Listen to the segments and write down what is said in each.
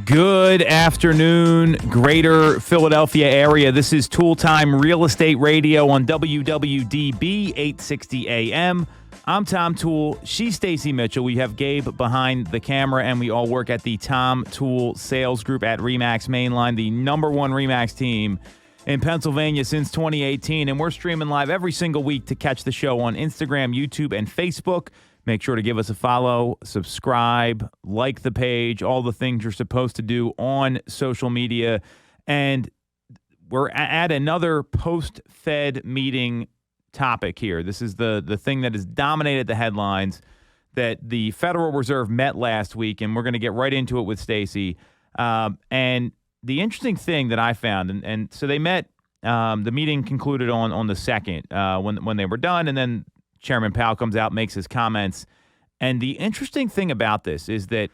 Good afternoon, greater Philadelphia area. This is Toole Time Real Estate Radio on WWDB 860 AM. I'm Tom Toole. She's Stacey Mitchell. We have Gabe behind the camera, and we all work at the Tom Toole Sales Group at RE/MAX Mainline, the number one RE/MAX team in Pennsylvania since 2018. And we're streaming live every single week to catch the show on Instagram, YouTube, and Facebook. Make sure to give us a follow, subscribe, like the page, all the things you're supposed to do on social media. And we're at another post-Fed meeting topic here. This is the thing that has dominated the headlines, that the Federal Reserve met last week, and we're going to get right into it with Stacey. And the interesting thing that I found, and so they met, the meeting concluded on the 2nd when they were done, and then Chairman Powell comes out, makes his comments. And the interesting thing about this is that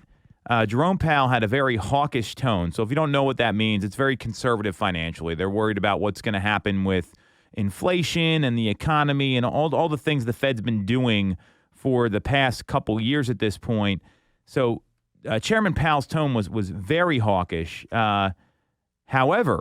Jerome Powell had a very hawkish tone. So if you don't know what that means, it's very conservative financially. They're worried about what's going to happen with inflation and the economy and all the things the Fed's been doing for the past couple years at this point. So Chairman Powell's tone was very hawkish. However,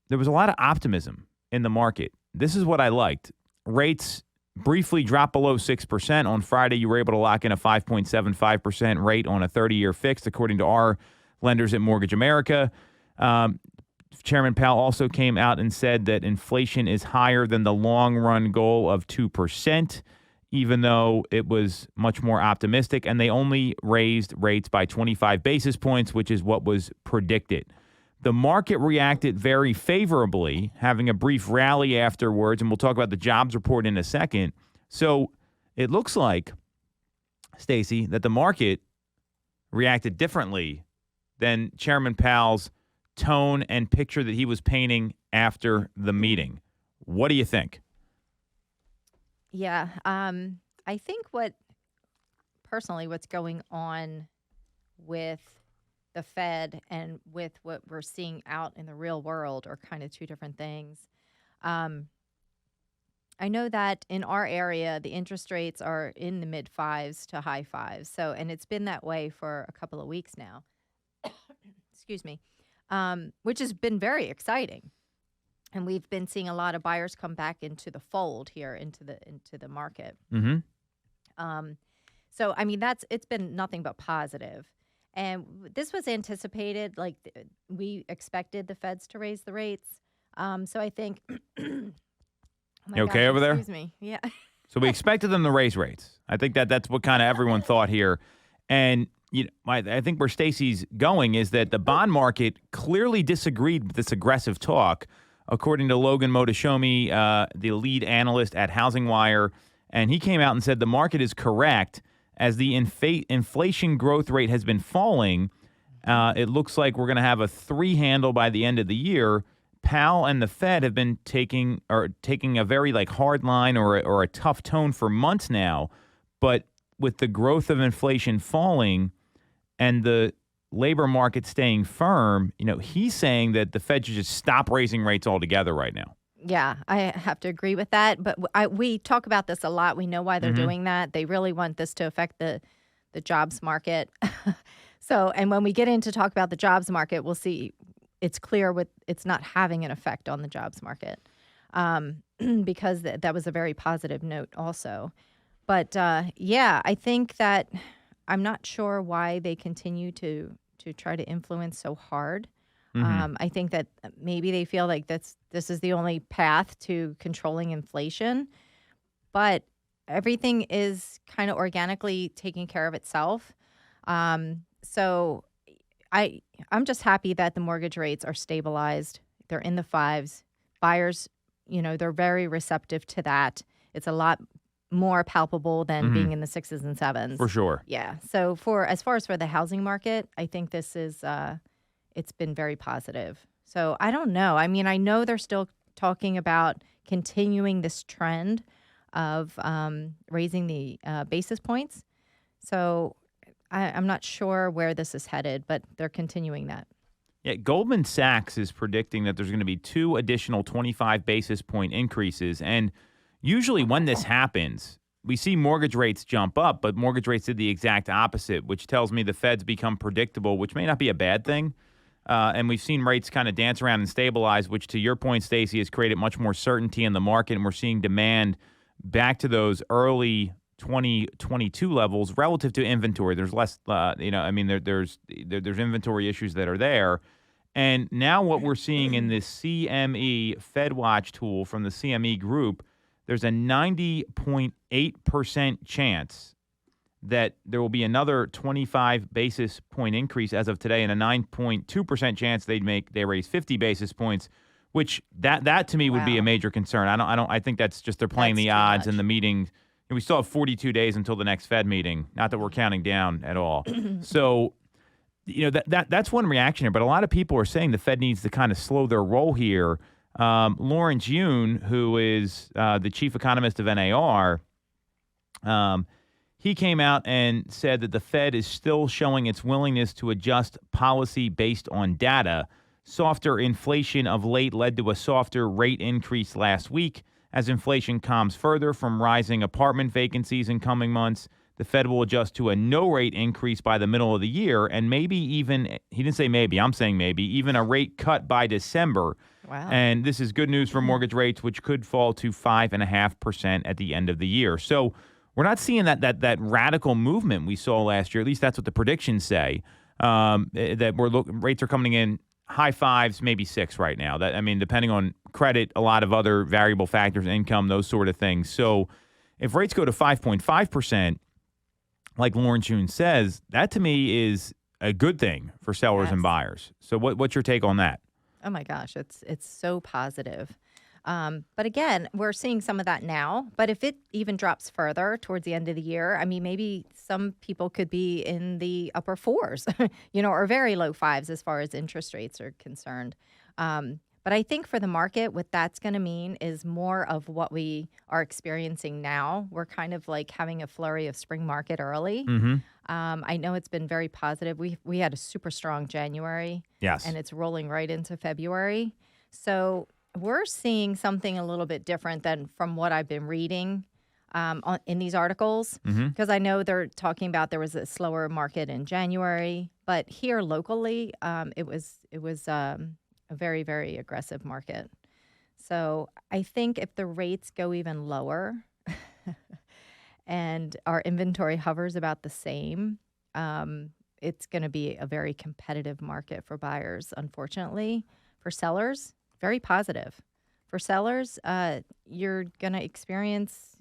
there was a lot of optimism in the market. This is what I liked. Rates briefly dropped below 6%. On Friday, you were able to lock in a 5.75% rate on a 30-year fixed, according to our lenders at Mortgage America. Chairman Powell also came out and said that inflation is higher than the long-run goal of 2%, even though it was much more optimistic, and they only raised rates by 25 basis points, which is what was predicted. The market reacted very favorably, having a brief rally afterwards, and we'll talk about the jobs report in a second. So it looks like, Stacey, that the market reacted differently than Chairman Powell's tone and picture that he was painting after the meeting. What do you think? Yeah, I think what's going on with the Fed and with what we're seeing out in the real world are kind of two different things. I know that in our area, the interest rates are in the mid fives to high fives. So, and it's been that way for a couple of weeks now. Excuse me. Which has been very exciting. And we've been seeing a lot of buyers come back into the fold here, into the market. Mm-hmm. So, I mean, it's been nothing but positive. And this was anticipated, like we expected the Feds to raise the rates. So I think. You okay over there? Excuse me. Yeah. So we expected them to raise rates. I think that's what kind of everyone thought here. And I think where Stacey's going is that the bond market clearly disagreed with this aggressive talk, according to Logan Motashomi, the lead analyst at Housing Wire. And he came out and said the market is correct. As the inflation growth rate has been falling, it looks like we're going to have a 3 handle by the end of the year. Powell and the Fed have been taking a very hard line or a tough tone for months now. But with the growth of inflation falling and the labor market staying firm, he's saying that the Fed should just stop raising rates altogether right now. Yeah, I have to agree with that. But we talk about this a lot. We know why they're doing that. They really want this to affect the jobs market. So, and when we get into talk about the jobs market, we'll see it's clear it's not having an effect on the jobs market because that was a very positive note also. But yeah, I think that I'm not sure why they continue to try to influence so hard. I think that maybe they feel like this is the only path to controlling inflation, but everything is kind of organically taking care of itself. So I'm just happy that the mortgage rates are stabilized. They're in the 5s. Buyers, they're very receptive to that. It's a lot more palpable than being in the 6s and 7s. For sure. Yeah. So as far as for the housing market, I think this is it's been very positive. So I don't know. I mean, I know they're still talking about continuing this trend of raising the basis points. So I'm not sure where this is headed, but they're continuing that. Yeah, Goldman Sachs is predicting that there's going to be 2 additional 25 basis point increases. And usually when this happens, we see mortgage rates jump up, but mortgage rates did the exact opposite, which tells me the Fed's become predictable, which may not be a bad thing. And we've seen rates kind of dance around and stabilize, which to your point, Stacey, has created much more certainty in the market. And we're seeing demand back to those early 2022 levels relative to inventory. There's less, there's inventory issues that are there. And now what we're seeing in this CME FedWatch tool from the CME group, there's a 90.8% chance that there will be another 25 basis point increase as of today, and a 9.2% chance they raise 50 basis points, which that to me would be a major concern. I think that's just they're playing the odds in the meeting. And we still have 42 days until the next Fed meeting. Not that we're counting down at all. So, that's one reaction here. But a lot of people are saying the Fed needs to kind of slow their roll here. Lawrence Yun, who is the chief economist of NAR, he came out and said that the Fed is still showing its willingness to adjust policy based on data. Softer inflation of late led to a softer rate increase last week. As inflation calms further from rising apartment vacancies in coming months, the Fed will adjust to a no-rate increase by the middle of the year, and maybe even, he didn't say maybe, I'm saying maybe, even a rate cut by December. Wow. And this is good news for mortgage rates, which could fall to 5.5% at the end of the year. So we're not seeing that radical movement we saw last year. At least that's what the predictions say, that rates are coming in high fives, maybe 6 right now. Depending on credit, a lot of other variable factors, income, those sort of things. So if rates go to 5.5%, like Lawrence Yun says, that to me is a good thing for sellers and buyers. So what's your take on that? Oh my gosh, it's so positive. But again, we're seeing some of that now. But if it even drops further towards the end of the year, maybe some people could be in the upper 4s, or very low 5s as far as interest rates are concerned. But I think for the market, what that's going to mean is more of what we are experiencing now. We're kind of like having a flurry of spring market early. Mm-hmm. I know it's been very positive. We had a super strong January. Yes. And it's rolling right into February. So we're seeing something a little bit different than from what I've been reading in these articles. Because I know they're talking about there was a slower market in January. But here locally, it was a very, very aggressive market. So I think if the rates go even lower and our inventory hovers about the same, it's going to be a very competitive market for buyers, unfortunately. For sellers, very positive. For sellers, you're going to experience,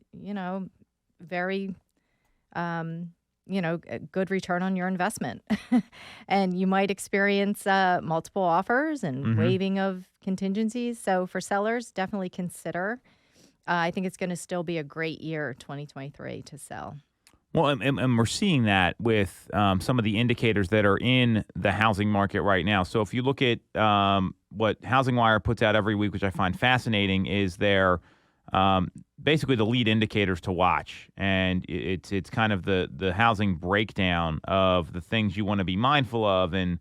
very a good return on your investment. And you might experience multiple offers and waiving of contingencies. So for sellers, definitely consider. I think it's going to still be a great year, 2023, to sell. Well, and we're seeing that with some of the indicators that are in the housing market right now. So if you look at what Housing Wire puts out every week, which I find fascinating, is their basically the lead indicators to watch. And it's kind of the housing breakdown of the things you want to be mindful of and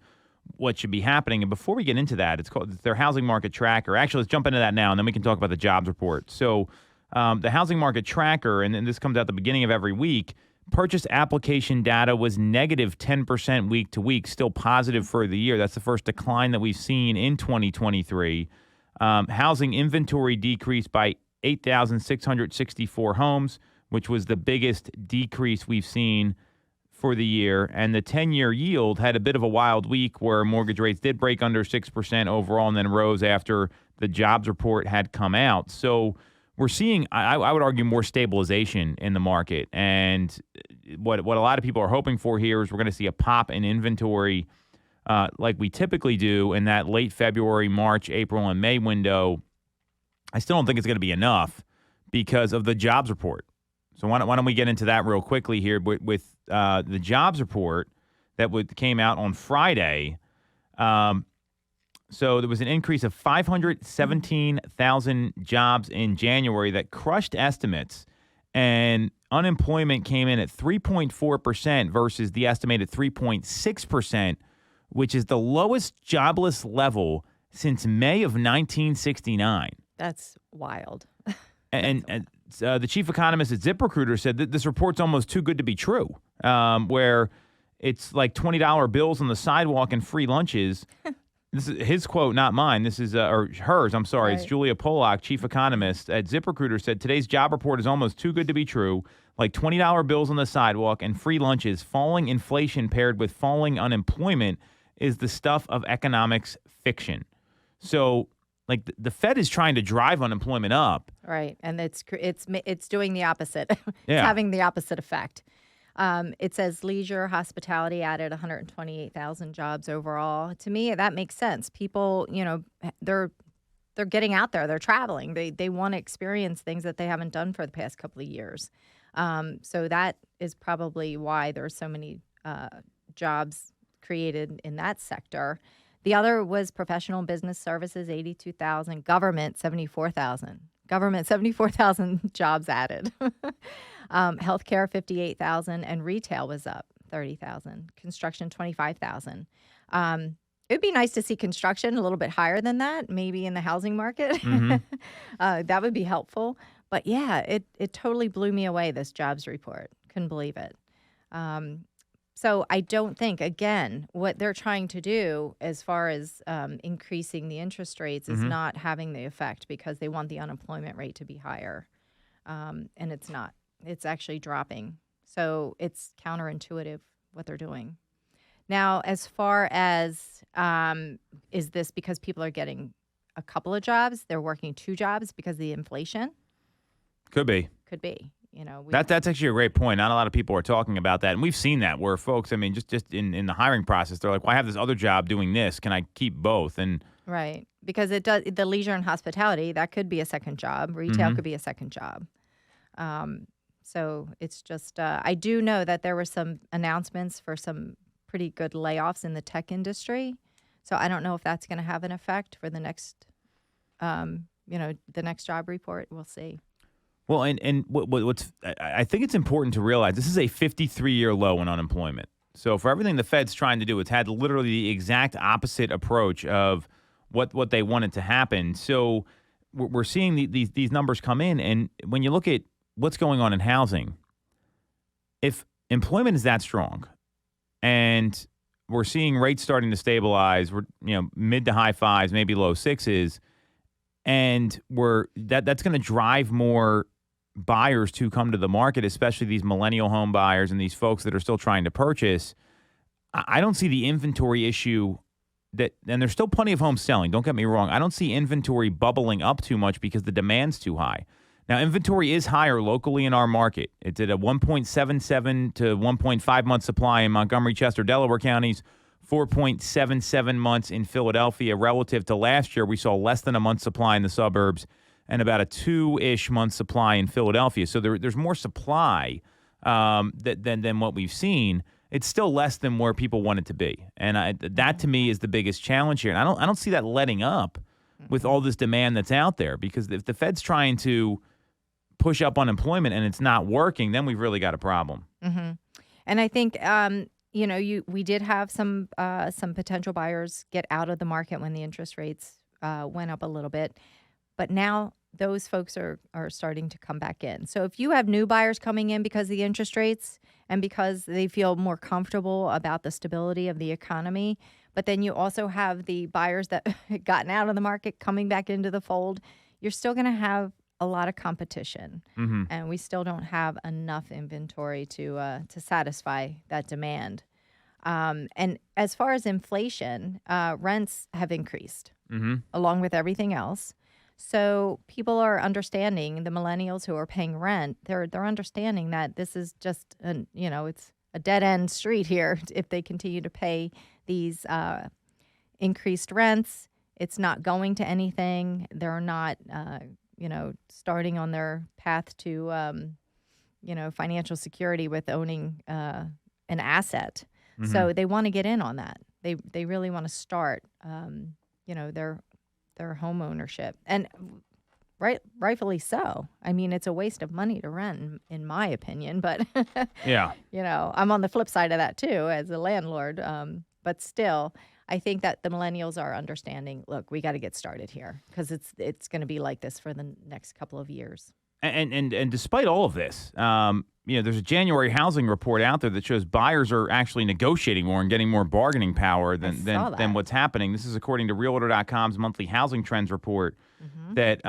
what should be happening. And before we get into that, it's their housing market tracker. Actually, let's jump into that now, and then we can talk about the jobs report. So the housing market tracker, and this comes out at the beginning of every week, purchase application data was negative 10% week to week, still positive for the year. That's the first decline that we've seen in 2023. Housing inventory decreased by 8,664 homes, which was the biggest decrease we've seen for the year. And the 10-year yield had a bit of a wild week where mortgage rates did break under 6% overall and then rose after the jobs report had come out. So we're seeing, I would argue, more stabilization in the market. And what a lot of people are hoping for here is we're going to see a pop in inventory like we typically do in that late February, March, April, and May window. I still don't think it's going to be enough because of the jobs report. So why don't we get into that real quickly here with the jobs report that came out on Friday. So there was an increase of 517,000 jobs in January that crushed estimates, and unemployment came in at 3.4% versus the estimated 3.6%, which is the lowest jobless level since May of 1969. That's wild. And the chief economist at ZipRecruiter said that this report's almost too good to be true, where it's like $20 bills on the sidewalk and free lunches. This is his quote, not mine. This is, or hers, I'm sorry. Right. It's Julia Polak, chief economist at ZipRecruiter, said today's job report is almost too good to be true. Like $20 bills on the sidewalk and free lunches, falling inflation paired with falling unemployment is the stuff of economics fiction. So, like, the Fed is trying to drive unemployment up. Right, and it's doing the opposite. It's Yeah. having the opposite effect. It says leisure, hospitality added 128,000 jobs overall. To me, that makes sense. People, they're getting out there. They're traveling. They want to experience things that they haven't done for the past couple of years. So that is probably why there's so many jobs created in that sector. The other was professional and business services, 82,000. Government, 74,000. Government, 74,000 jobs added. Healthcare, 58,000, and retail was up 30,000. Construction, 25,000. It'd be nice to see construction a little bit higher than that, maybe in the housing market. Mm-hmm. That would be helpful. But yeah, it totally blew me away, this jobs report. Couldn't believe it. So I don't think, again, what they're trying to do as far as increasing the interest rates is not having the effect, because they want the unemployment rate to be higher. And it's not. It's actually dropping. So it's counterintuitive what they're doing. Now, as far as is this because people are getting a couple of jobs? They're working 2 jobs because of the inflation? Could be. Could be. That's actually a great point. Not a lot of people are talking about that. And we've seen that where folks, I mean, just in the hiring process, they're like, well, I have this other job doing this. Can I keep both? And right. Because it does, the leisure and hospitality, that could be a second job. Retail could be a second job. So it's just, I do know that there were some announcements for some pretty good layoffs in the tech industry. So I don't know if that's going to have an effect for the next, the next job report. We'll see. Well, and what's I think it's important to realize this is a 53-year low in unemployment. So for everything the Fed's trying to do, it's had literally the exact opposite approach of what they wanted to happen. So we're seeing these numbers come in, and when you look at what's going on in housing, if employment is that strong, and we're seeing rates starting to stabilize, we're mid to high 5s, maybe low 6s, and that's going to drive more buyers to come to the market, especially these millennial home buyers and these folks that are still trying to purchase. I don't see the inventory issue and there's still plenty of homes selling. Don't get me wrong. I don't see inventory bubbling up too much because the demand's too high. Now, inventory is higher locally in our market. It's at a 1.77 to 1.5 month supply in Montgomery, Chester, Delaware counties, 4.77 months in Philadelphia. Relative to last year, we saw less than a month supply in the suburbs and about a 2-ish month supply in Philadelphia. So there's more supply than what we've seen. It's still less than where people want it to be. And that, to me, is the biggest challenge here. And I don't see that letting up with all this demand that's out there, because if the Fed's trying to push up unemployment and it's not working, then we've really got a problem. Mm-hmm. And I think we did have some potential buyers get out of the market when the interest rates went up a little bit. But now those folks are starting to come back in. So if you have new buyers coming in because of the interest rates and because they feel more comfortable about the stability of the economy, but then you also have the buyers that had gotten out of the market coming back into the fold, you're still going to have a lot of competition. Mm-hmm. And we still don't have enough inventory to satisfy that demand. And as far as inflation, rents have increased along with everything else. So people are understanding, the millennials who are paying rent, they're understanding that this is just, it's a dead end street here. If they continue to pay these increased rents, it's not going to anything. They're not, starting on their path to, financial security with owning an asset. Mm-hmm. So they want to get in on that. They really want to start, their home ownership, and rightfully so. I mean, it's a waste of money to rent, in my opinion. But yeah, I'm on the flip side of that too as a landlord. But still, I think that the millennials are understanding. Look, we got to get started here because it's going to be like this for the next couple of years. And despite all of this, there's a January housing report out there that shows buyers are actually negotiating more and getting more bargaining power than what's happening. This is according to Realtor.com's monthly housing trends report. That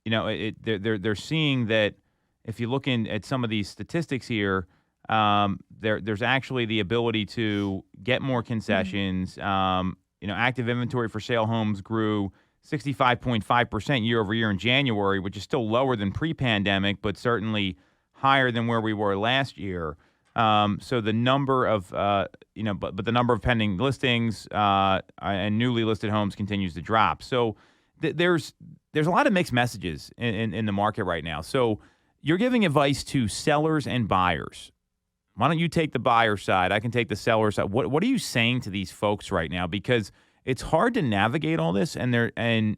they're seeing that if you look at some of these statistics here, there's actually the ability to get more concessions. Active inventory for sale homes grew 65.5% year over year in January, which is still lower than pre-pandemic, but certainly higher than where we were last year. So the number of, but the number of pending listings and newly listed homes continues to drop. So there's a lot of mixed messages in the market right now. So you're giving advice to sellers and buyers. Why don't you take the buyer side? I can take the seller side. What are you saying to these folks right now? Because it's hard to navigate all this, and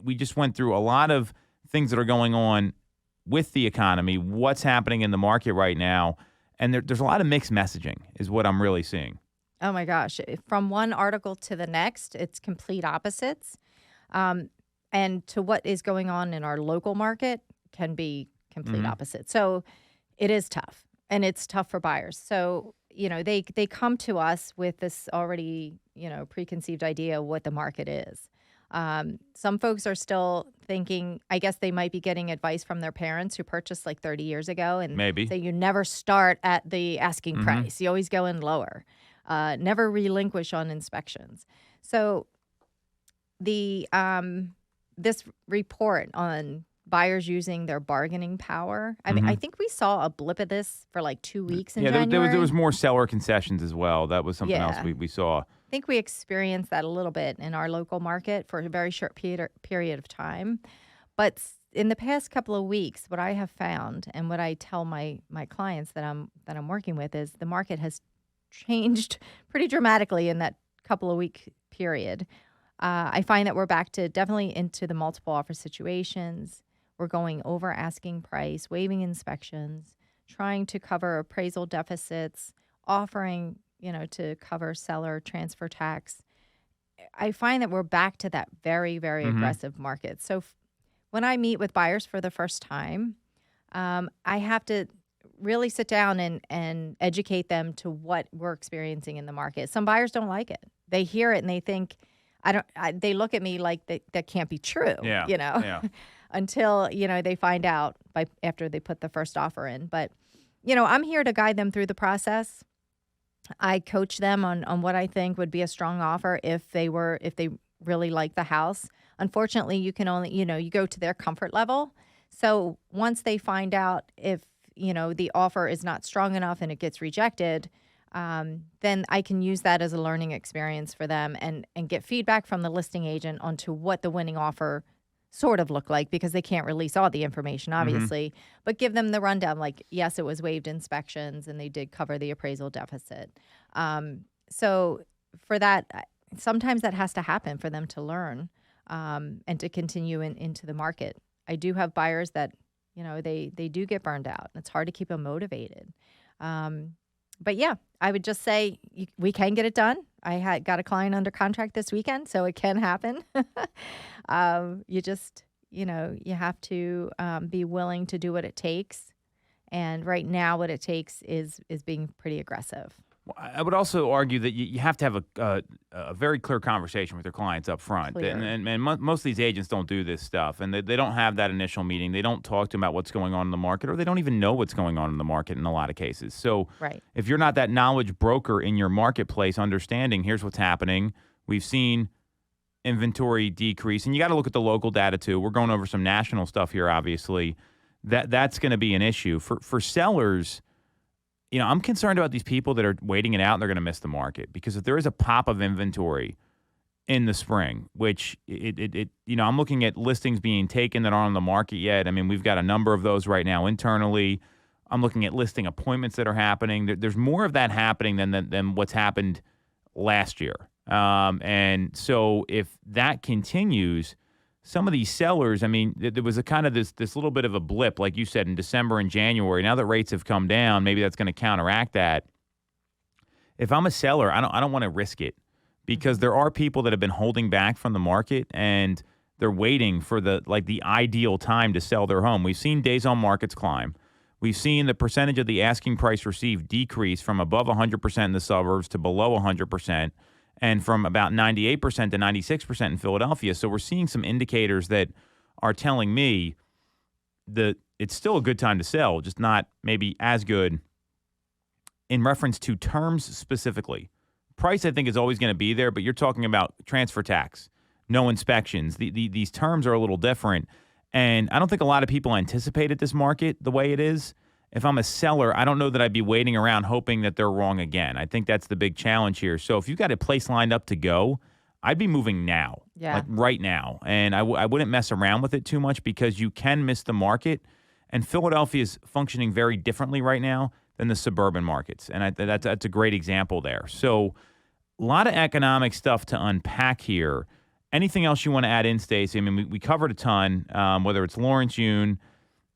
we just went through a lot of things that are going on with the economy, what's happening in the market right now, and there's a lot of mixed messaging is what I'm really seeing. Oh, my gosh. From one article to the next, it's complete opposites. And to what is going on in our local market can be complete opposite. So it is tough. And it's tough for buyers. So, they come to us with this already, preconceived idea of what the market is. Some folks are still thinking, I guess they might be getting advice from their parents who purchased like 30 years ago. And maybe say you never start at the asking price. You always go in lower. Never relinquish on inspections. So this report on buyers using their bargaining power. I mean, I think we saw a blip of this for like 2 weeks in January. There was more seller concessions as well. That was something else we saw. I think we experienced that a little bit in our local market for a very short period of time. But in the past couple of weeks, what I have found and what I tell my clients that I'm working with is the market has changed pretty dramatically in that couple of week period. I find that we're back to definitely into the multiple offer situations. We're going over asking price, waiving inspections, trying to cover appraisal deficits, offering, to cover seller transfer tax. I find that we're back to that very, very aggressive market. So when I meet with buyers for the first time, I have to really sit down and educate them to what we're experiencing in the market. Some buyers don't like it. They hear it and they think, they look at me like that can't be true, until, they find out after they put the first offer in. But, I'm here to guide them through the process. I coach them on what I think would be a strong offer if they really like the house. Unfortunately, you can only, you go to their comfort level. So once they find out if, the offer is not strong enough and it gets rejected, then I can use that as a learning experience for them and get feedback from the listing agent onto what the winning offer sort of looked like, because they can't release all the information, obviously, but give them the rundown. Like, yes, it was waived inspections and they did cover the appraisal deficit. So for that, sometimes that has to happen for them to learn and to continue into the market. I do have buyers that, they do get burned out. It's hard to keep them motivated. But yeah, I would just say we can get it done. I got a client under contract this weekend, so it can happen. You just, you have to be willing to do what it takes. And right now what it takes is being pretty aggressive. I would also argue that you have to have a very clear conversation with your clients up front. And most of these agents don't do this stuff, and they don't have that initial meeting. They don't talk to them about what's going on in the market, or they don't even know what's going on in the market in a lot of cases. So if you're not that knowledge broker in your marketplace, understanding here's what's happening. We've seen inventory decrease, and you got to look at the local data too. We're going over some national stuff here, obviously. That's going to be an issue. For sellers, I'm concerned about these people that are waiting it out and they're going to miss the market, because if there is a pop of inventory in the spring, which I'm looking at listings being taken that aren't on the market yet. I mean, we've got a number of those right now internally. I'm looking at listing appointments that are happening. There's more of that happening than what's happened last year. And so if that continues, some of these sellers, I mean, there was a kind of this little bit of a blip, like you said, in December and January. Now that rates have come down, maybe that's going to counteract that. If I'm a seller, I don't want to risk it, because there are people that have been holding back from the market, and they're waiting for the ideal time to sell their home. We've seen days on markets climb. We've seen the percentage of the asking price received decrease from above 100% in the suburbs to below 100%, and from about 98% to 96% in Philadelphia. So we're seeing some indicators that are telling me that it's still a good time to sell, just not maybe as good in reference to terms specifically. Price, I think, is always going to be there, but you're talking about transfer tax, no inspections. These terms are a little different, and I don't think a lot of people anticipated this market the way it is. If I'm a seller, I don't know that I'd be waiting around hoping that they're wrong again. I think that's the big challenge here. So if you've got a place lined up to go, I'd be moving now, like right now. And I wouldn't mess around with it too much because you can miss the market. And Philadelphia is functioning very differently right now than the suburban markets. And that's a great example there. So a lot of economic stuff to unpack here. Anything else you want to add in, Stacey? I mean, we covered a ton, whether it's Lawrence Yun,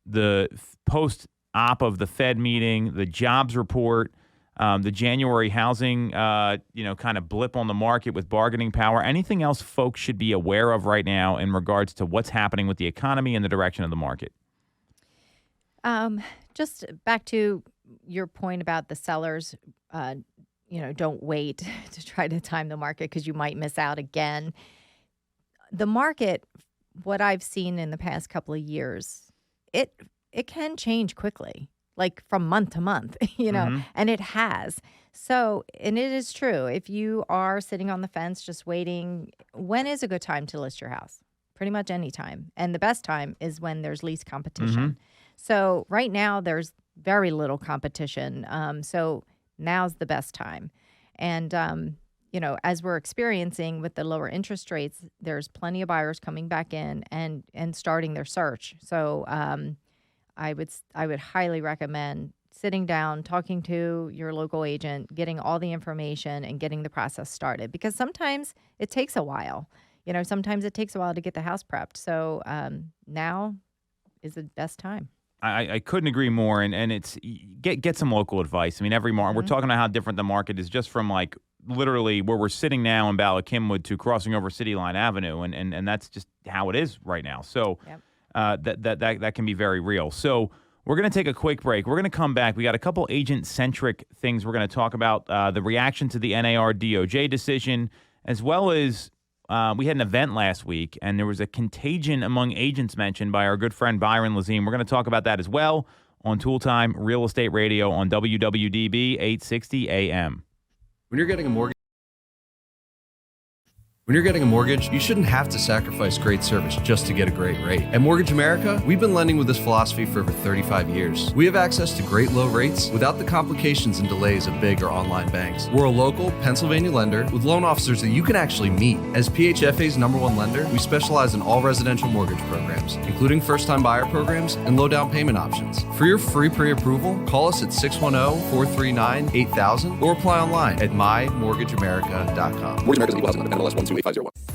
the post-op of the Fed meeting, the jobs report, the January housing, kind of blip on the market with bargaining power. Anything else folks should be aware of right now in regards to what's happening with the economy and the direction of the market? Just back to your point about the sellers, don't wait to try to time the market because you might miss out again. The market, what I've seen in the past couple of years, it can change quickly, like from month to month, and it has. So, and it is true. If you are sitting on the fence just waiting, when is a good time to list your house? Pretty much any time. And the best time is when there's least competition. So right now there's very little competition. So now's the best time. And, as we're experiencing with the lower interest rates, there's plenty of buyers coming back in and starting their search. So I would highly recommend sitting down, talking to your local agent, getting all the information and getting the process started, because sometimes it takes a while. Sometimes it takes a while to get the house prepped. So now is the best time. I couldn't agree more, and it's get some local advice. I mean, every market, we're talking about how different the market is just from like literally where we're sitting now in Ballackinwood to crossing over City Line Avenue, and that's just how it is right now. So that can be very real. So we're going to take a quick break. We're going to come back. We got a couple agent-centric things we're going to talk about, the reaction to the NAR DOJ decision, as well as we had an event last week, and there was a contagion among agents mentioned by our good friend Byron Lazine. We're going to talk about that as well on Tool Time Real Estate Radio on WWDB 860 AM. When you're getting a mortgage, you shouldn't have to sacrifice great service just to get a great rate. At Mortgage America, we've been lending with this philosophy for over 35 years. We have access to great low rates without the complications and delays of big or online banks. We're a local Pennsylvania lender with loan officers that you can actually meet. As PHFA's #1 lender, we specialize in all residential mortgage programs, including first-time buyer programs and low down payment options. For your free pre-approval, call us at 610-439-8000 or apply online at mymortgageamerica.com. Mortgage America is an equal housing lender, NMLS 1285001.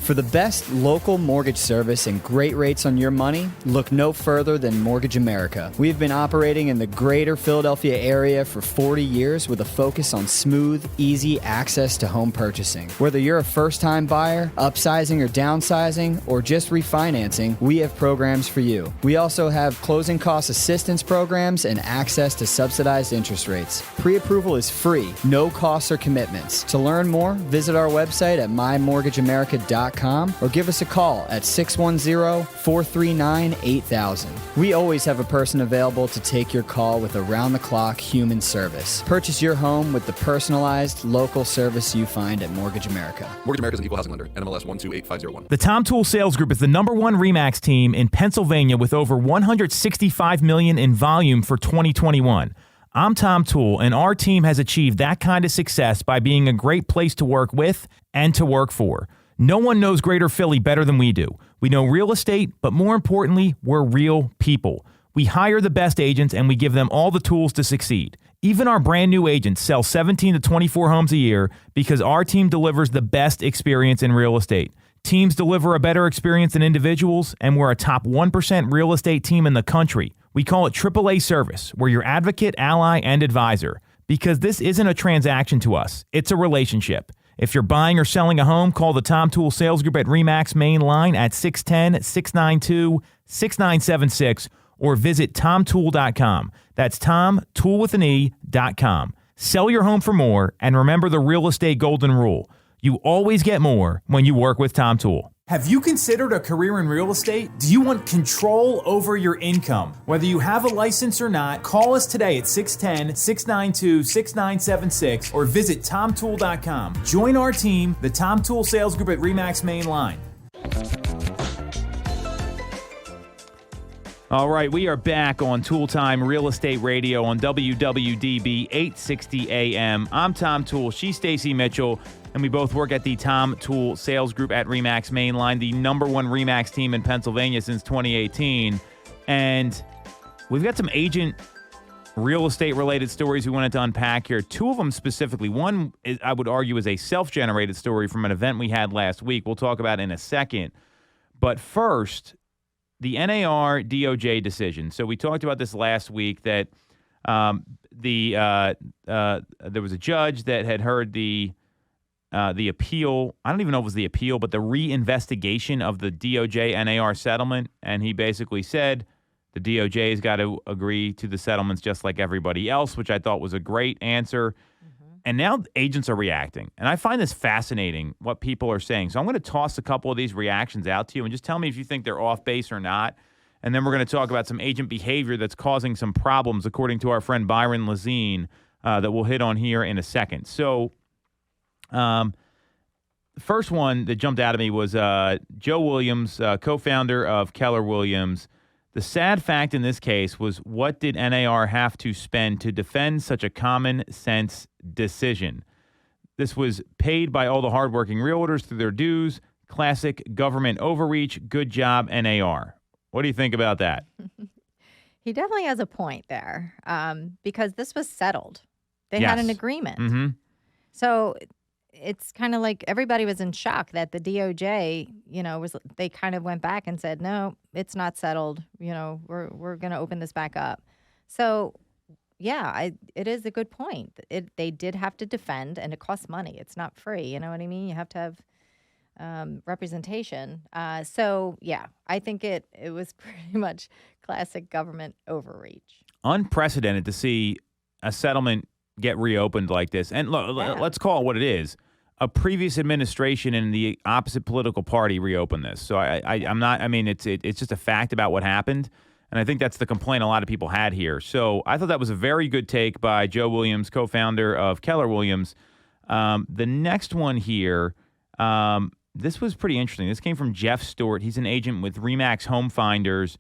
For the best local mortgage service and great rates on your money, look no further than Mortgage America. We've been operating in the greater Philadelphia area for 40 years with a focus on smooth, easy access to home purchasing. Whether you're a first-time buyer, upsizing or downsizing, or just refinancing, we have programs for you. We also have closing cost assistance programs and access to subsidized interest rates. Pre-approval is free, no costs or commitments. To learn more, visit our website at mymortgageamerica.com or give us a call at 610-439-8000. We always have a person available to take your call with around-the-clock human service. Purchase your home with the personalized local service you find at Mortgage America. Mortgage America is an equal housing lender, NMLS 128501. The Tom Toole Sales Group is the #1 RE/MAX team in Pennsylvania with over $165 million in volume for 2021. I'm Tom Toole, and our team has achieved that kind of success by being a great place to work with and to work for. No one knows Greater Philly better than we do. We know real estate, but more importantly, we're real people. We hire the best agents, and we give them all the tools to succeed. Even our brand new agents sell 17 to 24 homes a year because our team delivers the best experience in real estate. Teams deliver a better experience than individuals, and we're a top 1% real estate team in the country. We call it AAA service. We're your advocate, ally, and advisor. Because this isn't a transaction to us, it's a relationship. If you're buying or selling a home, call the Tom Toole Sales Group at RE/MAX main line at 610-692-6976 or visit tomtoole.com. That's tomtoole.com. Sell your home for more, and remember the real estate golden rule. You always get more when you work with Tom Toole. Have you considered a career in real estate? Do you want control over your income? Whether you have a license or not, call us today at 610-692-6976 or visit tomtoole.com. Join our team, the Tom Toole Sales Group at RE/MAX main line. All right, we are back on Toole Time Real Estate Radio on WWDB 860 AM. I'm Tom Toole. She's Stacey Mitchell, and we both work at the Tom Toole Sales Group at RE/MAX Mainline, the number one RE/MAX team in Pennsylvania since 2018. And we've got some agent real estate-related stories we wanted to unpack here. Two of them specifically. One, is, I would argue, is a self-generated story from an event we had last week. We'll talk about in a second. But first, the NAR DOJ decision. So we talked about this last week that there was a judge that had heard the appeal. I don't even know if it was the appeal, but the reinvestigation of the DOJ NAR settlement. And he basically said the DOJ has got to agree to the settlements just like everybody else, which I thought was a great answer. And now agents are reacting. And I find this fascinating, what people are saying. So I'm going to toss a couple of these reactions out to you and just tell me if you think they're off base or not. And then we're going to talk about some agent behavior that's causing some problems, according to our friend Byron Lazine, that we'll hit on here in a second. So first one that jumped out at me was Joe Williams, co-founder of Keller Williams. The sad fact in this case was, what did NAR have to spend to defend such a common sense decision? This was paid by all the hardworking realtors through their dues. Classic government overreach. Good job, NAR. What do you think about that? He definitely has a point there, because this was settled. They had an agreement. Mm-hmm. So it's kind of like everybody was in shock that the DOJ, they kind of went back and said, no, it's not settled. We're going to open this back up. So, yeah, it is a good point. They did have to defend, and it costs money. It's not free. You know what I mean? You have to have representation. So, yeah, I think it was pretty much classic government overreach. Unprecedented to see a settlement get reopened like this. And look, let's call it what it is. A previous administration in the opposite political party reopened this. So I'm not, I mean, it's just a fact about what happened. And I think that's the complaint a lot of people had here. So I thought that was a very good take by Joe Williams, co-founder of Keller Williams. The next one here, this was pretty interesting. This came from Jeff Stewart. He's an agent with RE/MAX Home Finders.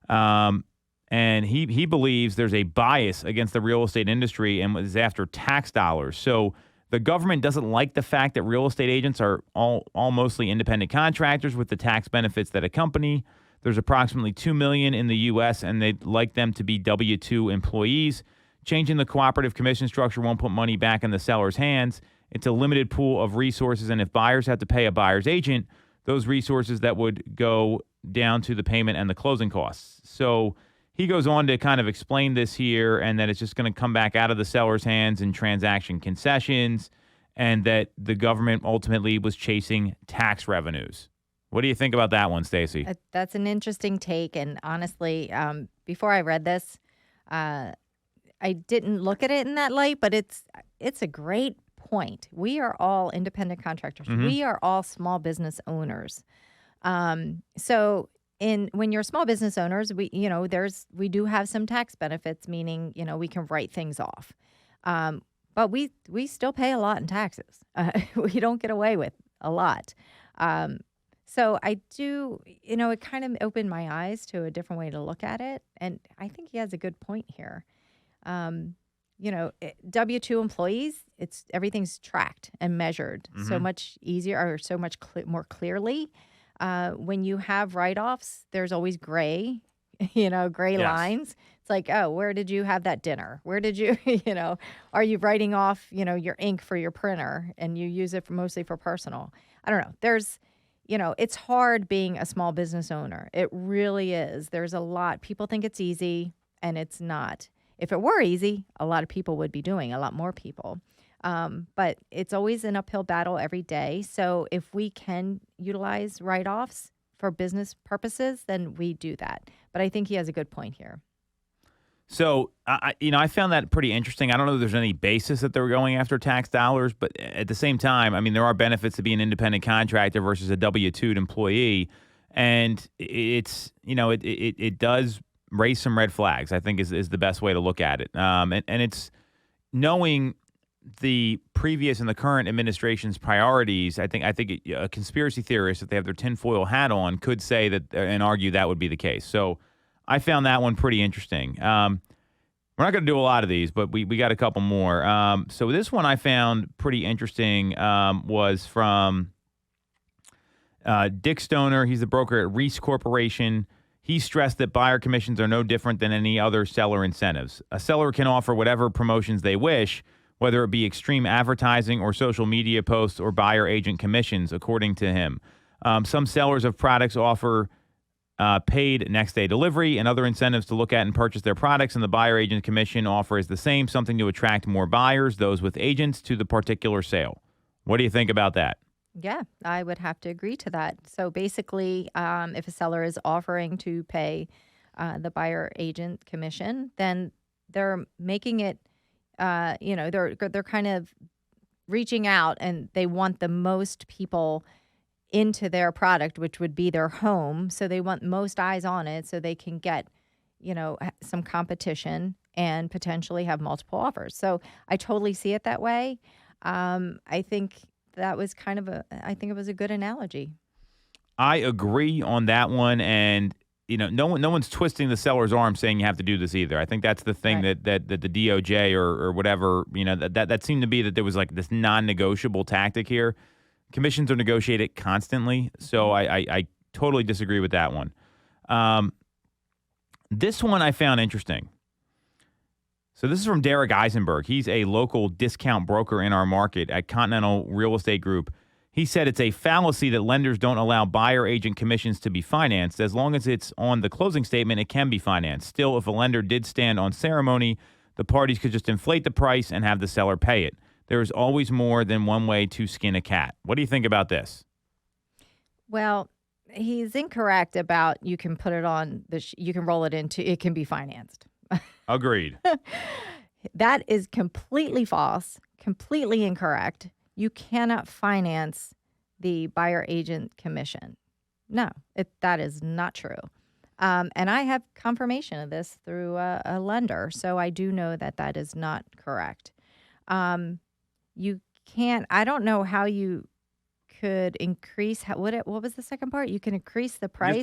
And he believes there's a bias against the real estate industry and is after tax dollars. So the government doesn't like the fact that real estate agents are all mostly independent contractors with the tax benefits that accompany. There's approximately 2 million in the U.S., and they'd like them to be W-2 employees. Changing the cooperative commission structure won't put money back in the seller's hands. It's a limited pool of resources, and if buyers have to pay a buyer's agent, those resources that would go down to the payment and the closing costs. So he goes on to kind of explain this here, and that it's just going to come back out of the seller's hands in transaction concessions, and that the government ultimately was chasing tax revenues. What do you think about that one, Stacey? That's an interesting take, and honestly, before I read this, I didn't look at it in that light, but it's a great point. We are all independent contractors. Mm-hmm. We are all small business owners. So when you're small business owners, we do have some tax benefits, meaning, we can write things off. But we still pay a lot in taxes. We don't get away with a lot. So I do, it kind of opened my eyes to a different way to look at it. And I think he has a good point here. W-2 employees, everything's tracked and measured so much easier, or so much more clearly. When you have write-offs, there's always gray lines. It's like, oh, where did you have that dinner? Where did you, are you writing off, your ink for your printer and you use it mostly for personal? I don't know. There's, it's hard being a small business owner. It really is. There's a lot. People think it's easy, and it's not. If it were easy, a lot of people would be doing, a lot more people. But it's always an uphill battle every day. So if we can utilize write-offs for business purposes, then we do that. But I think he has a good point here. So, I found that pretty interesting. I don't know if there's any basis that they're going after tax dollars, but at the same time, I mean, there are benefits to being an independent contractor versus a W-2 employee. And it does raise some red flags, I think is the best way to look at it. And it's knowing the previous and the current administration's priorities. I think a conspiracy theorist, if they have their tinfoil hat on, could say that and argue that would be the case. So I found that one pretty interesting. We're not going to do a lot of these, but we got a couple more. So this one I found pretty interesting was from Dick Stoner. He's the broker at Reese Corporation. He stressed that buyer commissions are no different than any other seller incentives. A seller can offer whatever promotions they wish, whether it be extreme advertising or social media posts or buyer agent commissions, according to him. Some sellers of products offer paid next-day delivery and other incentives to look at and purchase their products, and the buyer agent commission offer is the same, something to attract more buyers, those with agents, to the particular sale. What do you think about that? Yeah, I would have to agree to that. So basically, if a seller is offering to pay the buyer agent commission, then they're making it, they're kind of reaching out, and they want the most people into their product, which would be their home. So they want most eyes on it so they can get, some competition and potentially have multiple offers. So I totally see it that way. I think that was I think it was a good analogy. I agree on that one. And, no one's twisting the seller's arm saying you have to do this either. I think that's the thing Right. that the DOJ or whatever, that seemed to be that there was like this non-negotiable tactic here. Commissions are negotiated constantly, so I totally disagree with that one. This one I found interesting. So this is from Derek Eisenberg. He's a local discount broker in our market at Continental Real Estate Group. He said it's a fallacy that lenders don't allow buyer agent commissions to be financed. As long as it's on the closing statement, it can be financed. Still, if a lender did stand on ceremony, the parties could just inflate the price and have the seller pay it. There is always more than one way to skin a cat. What do you think about this? Well, he's incorrect about you can put it on you can roll it into, it can be financed. Agreed. That is completely false, completely incorrect. You cannot finance the buyer agent commission. No, that is not true. And I have confirmation of this through a lender, so I do know that is not correct. You can't. I don't know how you could increase. What was the second part? You can increase the price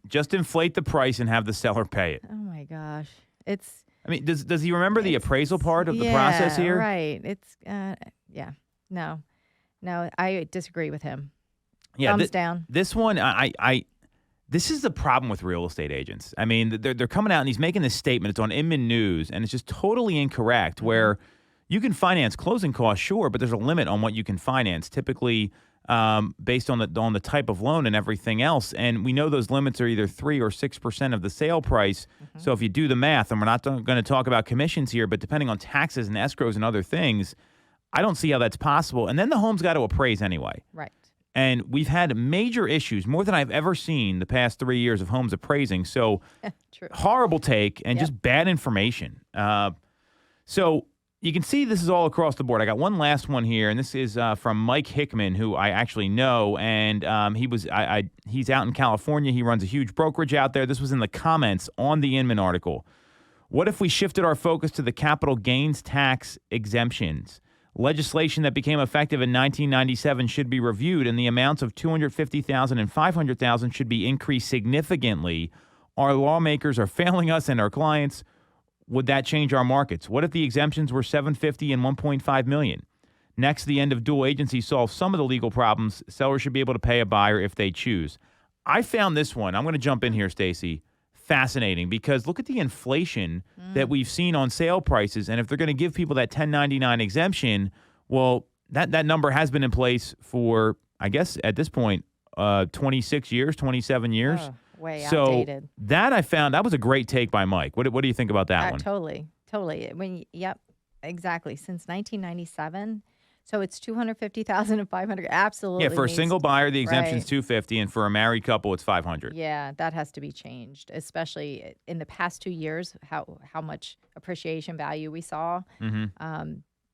just inflate the price and have the seller pay it. Oh my gosh, does he remember the appraisal part of the process here? Right. It's No, I disagree with him. Yeah, thumbs down. This one, this is the problem with real estate agents. I mean, they're coming out and he's making this statement. It's on Inman News, and it's just totally incorrect. Where you can finance closing costs, sure, but there's a limit on what you can finance, typically based on the type of loan and everything else. And we know those limits are either 3 or 6% of the sale price. So if you do the math, and we're not going to talk about commissions here, but depending on taxes and escrows and other things, I don't see how that's possible. And then the home's got to appraise anyway. Right. And we've had major issues, more than I've ever seen the past 3 years of homes appraising. So True. Horrible take and just bad information. So you can see this is all across the board. I got one last one here, and this is from Mike Hickman, who I actually know, and he's out in California. He runs a huge brokerage out there. This was in the comments on the Inman article. What if we shifted our focus to the capital gains tax exemptions? Legislation that became effective in 1997 should be reviewed, and the amounts of $250,000 and $500,000 should be increased significantly. Our lawmakers are failing us and our clients. Would that change our markets? What if the exemptions were $750,000 and $1.5 million? Next, the end of dual agency solves some of the legal problems. Sellers should be able to pay a buyer if they choose. I found this one. I'm going to jump in here, Stacey. Fascinating, because look at the inflation that we've seen on sale prices. And if they're going to give people that 1099 exemption, well, that number has been in place for, I guess, at this point, 26 years, 27 years. Oh, way so outdated. That I found, that was a great take by Mike. What do you think about that one? Totally. Exactly. Since 1997. So it's 250,000 and 500. Absolutely. Yeah, for a needs single to- buyer, the exemption's right. 250, and for a married couple, it's 500. Yeah, that has to be changed, especially in the past 2 years, how much appreciation value we saw.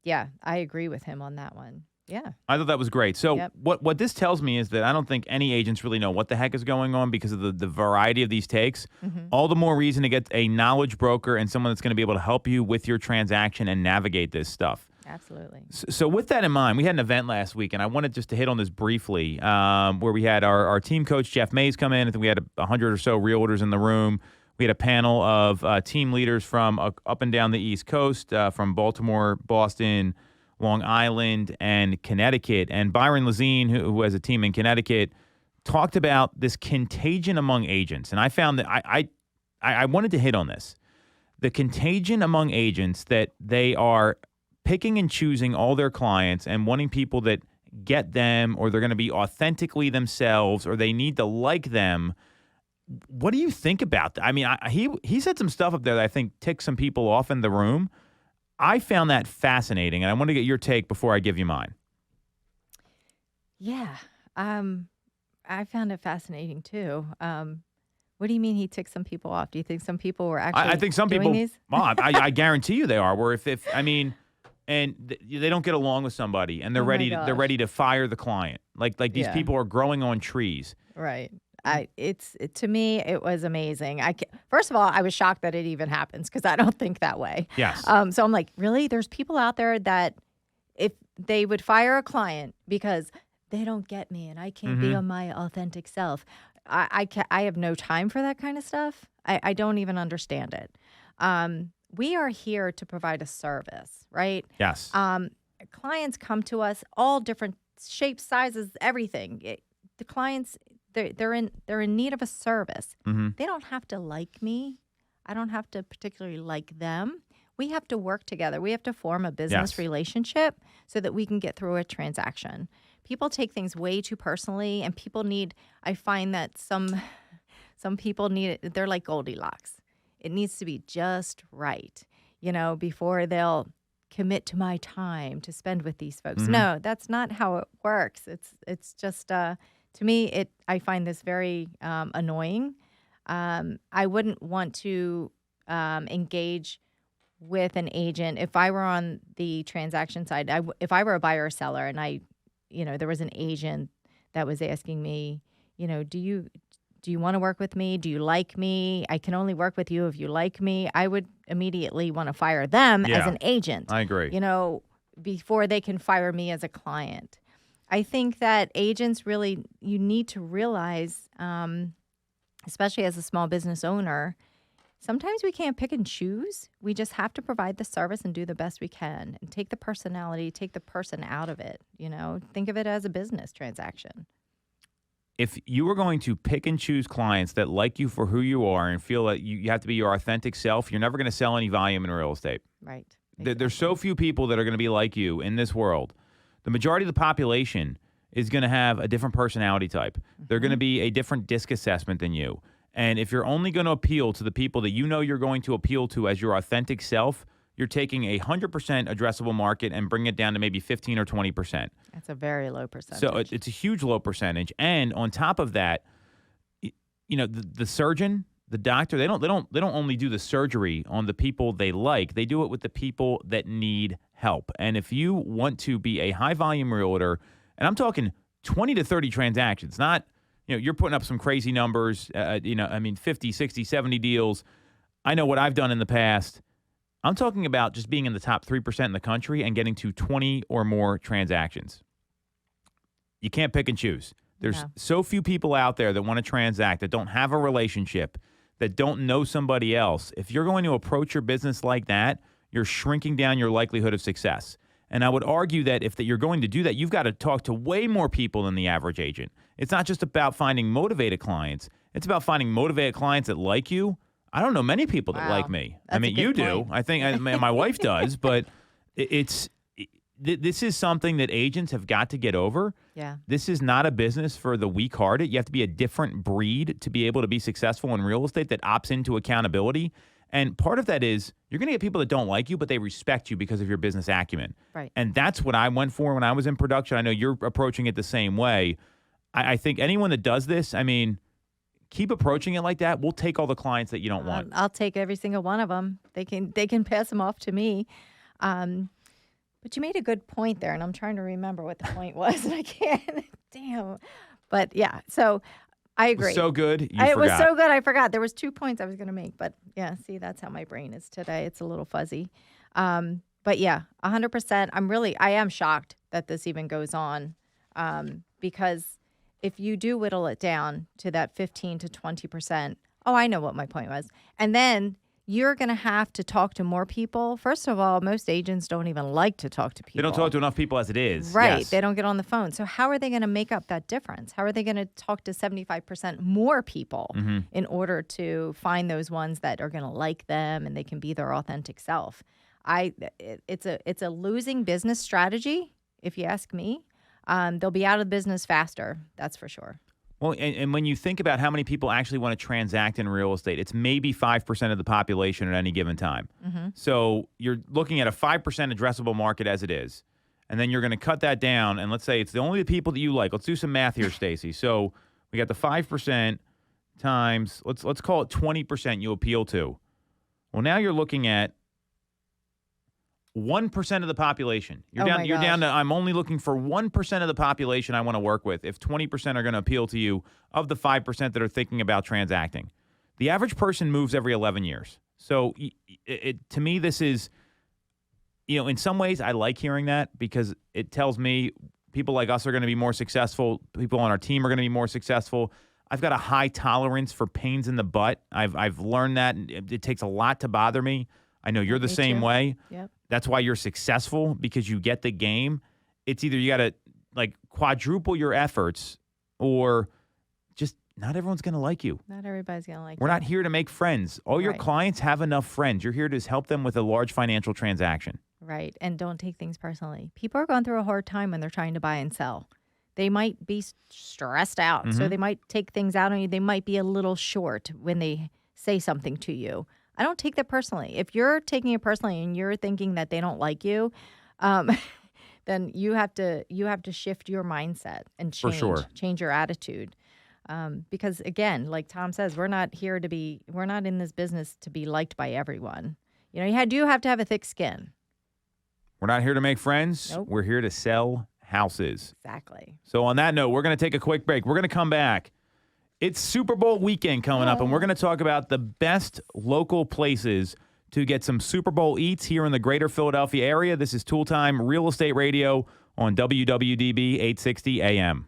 Yeah, I agree with him on that one. Yeah. I thought that was great. So Yep. what this tells me is that I don't think any agents really know what the heck is going on because of the variety of these takes. All the more reason to get a knowledge broker and someone that's going to be able to help you with your transaction and navigate this stuff. Absolutely. So with that in mind, we had an event last week, and I wanted just to hit on this briefly, where we had our team coach, Jeff Mays, come in. I think we had 100 or so realtors in the room. We had a panel of team leaders from up and down the East Coast, from Baltimore, Boston, Long Island, and Connecticut. And Byron Lazine, who has a team in Connecticut, talked about this contagion among agents. And I found that I wanted to hit on this. The contagion among agents that they are picking and choosing all their clients and wanting people that get them, or they're going to be authentically themselves, or they need to like them. What do you think about that? I mean, he said some stuff up there that I think ticked some people off in the room. I found that fascinating, and I want to get your take before I give you mine. Yeah. I found it fascinating too. What do you mean he ticked some people off? Do you think some people were actually I think some doing people, these? Well, I guarantee you they are. Where if I mean, and they don't get along with somebody, and they're Oh my ready gosh. to fire the client. Like these Yeah. people are growing on trees. Right. To me, it was amazing. First of all, I was shocked that it even happens because I don't think that way. Yes. So I'm like, really? There's people out there that if they would fire a client because they don't get me and I can't be on my authentic self. I have no time for that kind of stuff. I don't even understand it. We are here to provide a service, right? Yes. Clients come to us all different shapes, sizes, everything. The clients, they're in need of a service. They don't have to like me. I don't have to particularly like them. We have to work together. We have to form a business Yes. relationship so that we can get through a transaction. People take things way too personally, and I find that some people they're like Goldilocks. It needs to be just right, before they'll commit to my time to spend with these folks. No, that's not how it works. It's just, to me, I find this very annoying. I wouldn't want to engage with an agent if I were on the transaction side. If I were a buyer or seller and there was an agent that was asking me, do you want to work with me? Do you like me? I can only work with you if you like me. I would immediately want to fire them as an agent. I agree. Before they can fire me as a client. I think that agents you need to realize, especially as a small business owner, sometimes we can't pick and choose. We just have to provide the service and do the best we can and take the personality, take the person out of it. Think of it as a business transaction. If you were going to pick and choose clients that like you for who you are and feel that you have to be your authentic self, you're never going to sell any volume in real estate. Right. There's so few people that are going to be like you in this world. The majority of the population is going to have a different personality type. They're going to be a different disc assessment than you. And if you're only going to appeal to the people that you're going to appeal to as your authentic self, you're taking 100% addressable market and bringing it down to maybe 15 or 20%. That's a very low percentage. So it's a huge low percentage. And on top of that, the surgeon, the doctor, they don't only do the surgery on the people they like. They do it with the people that need help. And if you want to be a high volume realtor, and I'm talking 20 to 30 transactions, not, you're putting up some crazy numbers, 50, 60, 70 deals. I know what I've done in the past. I'm talking about just being in the top 3% in the country and getting to 20 or more transactions. You can't pick and choose. There's so few people out there that want to transact, that don't have a relationship, that don't know somebody else. If you're going to approach your business like that, you're shrinking down your likelihood of success. And I would argue that if you're going to do that, you've got to talk to way more people than the average agent. It's not just about finding motivated clients. It's about finding motivated clients that like you. I don't know many people that like me. That's I mean, a good you do. point. I think my wife does, but this is something that agents have got to get over. Yeah. This is not a business for the weak-hearted. You have to be a different breed to be able to be successful in real estate that opts into accountability. And part of that is you're going to get people that don't like you, but they respect you because of your business acumen. Right. And that's what I went for when I was in production. I know you're approaching it the same way. I think anyone that does this, I mean, keep approaching it like that. We'll take all the clients that you don't want. I'll take every single one of them. They can pass them off to me. But you made a good point there, and I'm trying to remember what the point was, and I can't. Damn. But yeah, so I agree. It was so good, It was so good, I forgot. There was 2 points I was going to make, but yeah, see, that's how my brain is today. It's a little fuzzy. But yeah, 100%. I am shocked that this even goes on, because if you do whittle it down to that 15 to 20%, I know what my point was. And then you're going to have to talk to more people. First of all, most agents don't even like to talk to people. They don't talk to enough people as it is. Right. Yes. They don't get on the phone. So how are they going to make up that difference? How are they going to talk to 75% more people in order to find those ones that are going to like them and they can be their authentic self? It's a losing business strategy, if you ask me. They'll be out of business faster. That's for sure. Well, and when you think about how many people actually want to transact in real estate, it's maybe 5% of the population at any given time. So you're looking at a 5% addressable market as it is, and then you're going to cut that down, and let's say it's only the people that you like. Let's do some math here, Stacey. So we got the 5% times, let's call it 20% you appeal to. Well, now you're looking at 1% of the population. You're down to, I'm only looking for 1% of the population I want to work with. If 20% are going to appeal to you of the 5% that are thinking about transacting. The average person moves every 11 years. So to me, this is, in some ways I like hearing that because it tells me people like us are going to be more successful. People on our team are going to be more successful. I've got a high tolerance for pains in the butt. I've learned that. It takes a lot to bother me. I know you're the same way. Yep. That's why you're successful, because you get the game. It's either you got to quadruple your efforts, or just not everyone's going to like you. Not everybody's going to like you. We're not here to make friends. All your clients have enough friends. You're here to help them with a large financial transaction. Right. And don't take things personally. People are going through a hard time when they're trying to buy and sell. They might be stressed out, so they might take things out on you. They might be a little short when they say something to you. I don't take that personally. If you're taking it personally and you're thinking that they don't like you, then you have to shift your mindset and change your attitude. Because again, like Tom says, we're not in this business to be liked by everyone. You do have to have a thick skin. We're not here to make friends. Nope. We're here to sell houses. Exactly. So on that note, we're going to take a quick break. We're going to come back. It's Super Bowl weekend coming up, and we're going to talk about the best local places to get some Super Bowl eats here in the greater Philadelphia area. This is Tool Time Real Estate Radio on WWDB 860 AM.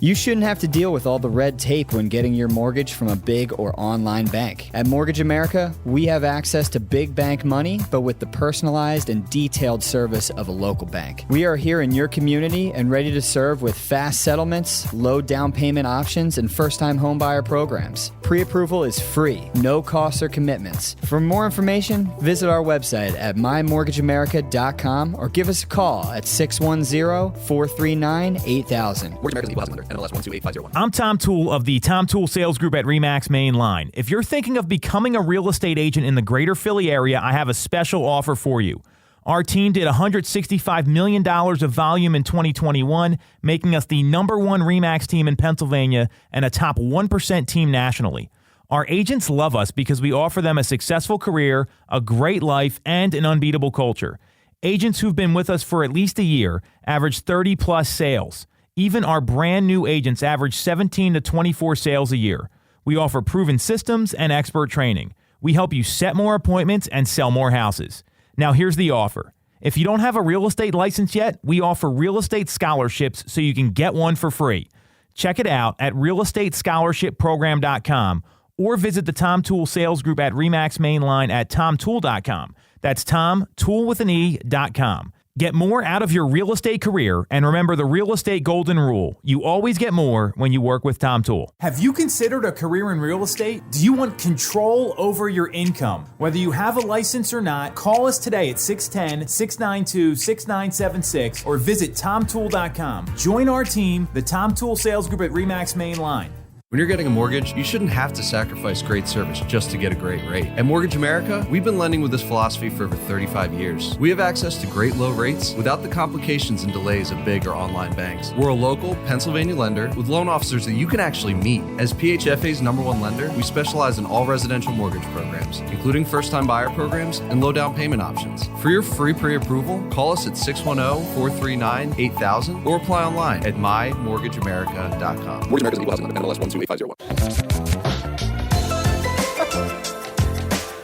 You shouldn't have to deal with all the red tape when getting your mortgage from a big or online bank. At Mortgage America, we have access to big bank money, but with the personalized and detailed service of a local bank. We are here in your community and ready to serve with fast settlements, low down payment options, and first-time homebuyer programs. Pre-approval is free, no costs or commitments. For more information, visit our website at mymortgageamerica.com or give us a call at 610-439-8000. Mortgage America's equal housing lender. NMLS 128501. I'm Tom Toole of the Tom Toole Sales Group at RE/MAX Main Line. If you're thinking of becoming a real estate agent in the greater Philly area, I have a special offer for you. Our team did $165 million of volume in 2021, making us the #1 RE/MAX team in Pennsylvania and a top 1% team nationally. Our agents love us because we offer them a successful career, a great life, and an unbeatable culture. Agents who've been with us for at least a year average 30-plus sales. Even our brand new agents average 17 to 24 sales a year. We offer proven systems and expert training. We help you set more appointments and sell more houses. Now here's the offer. If you don't have a real estate license yet, we offer real estate scholarships so you can get one for free. Check it out at realestatescholarshipprogram.com or visit the Tom Toole Sales Group at RE/MAX Main Line at tomtoole.com. That's tomtoole.com. Get more out of your real estate career, and remember the real estate golden rule. You always get more when you work with Tom Toole. Have you considered a career in real estate? Do you want control over your income? Whether you have a license or not, call us today at 610-692-6976 or visit tomtoole.com. Join our team, the Tom Toole Sales Group at RE/MAX Main Line. When you're getting a mortgage, you shouldn't have to sacrifice great service just to get a great rate. At Mortgage America, we've been lending with this philosophy for over 35 years. We have access to great low rates without the complications and delays of big or online banks. We're a local Pennsylvania lender with loan officers that you can actually meet. As PHFA's #1 lender, we specialize in all residential mortgage programs, including first-time buyer programs and low down payment options. For your free pre-approval, call us at 610-439-8000 or apply online at mymortgageamerica.com. Mortgage America's equal housing number, NMLS 122850.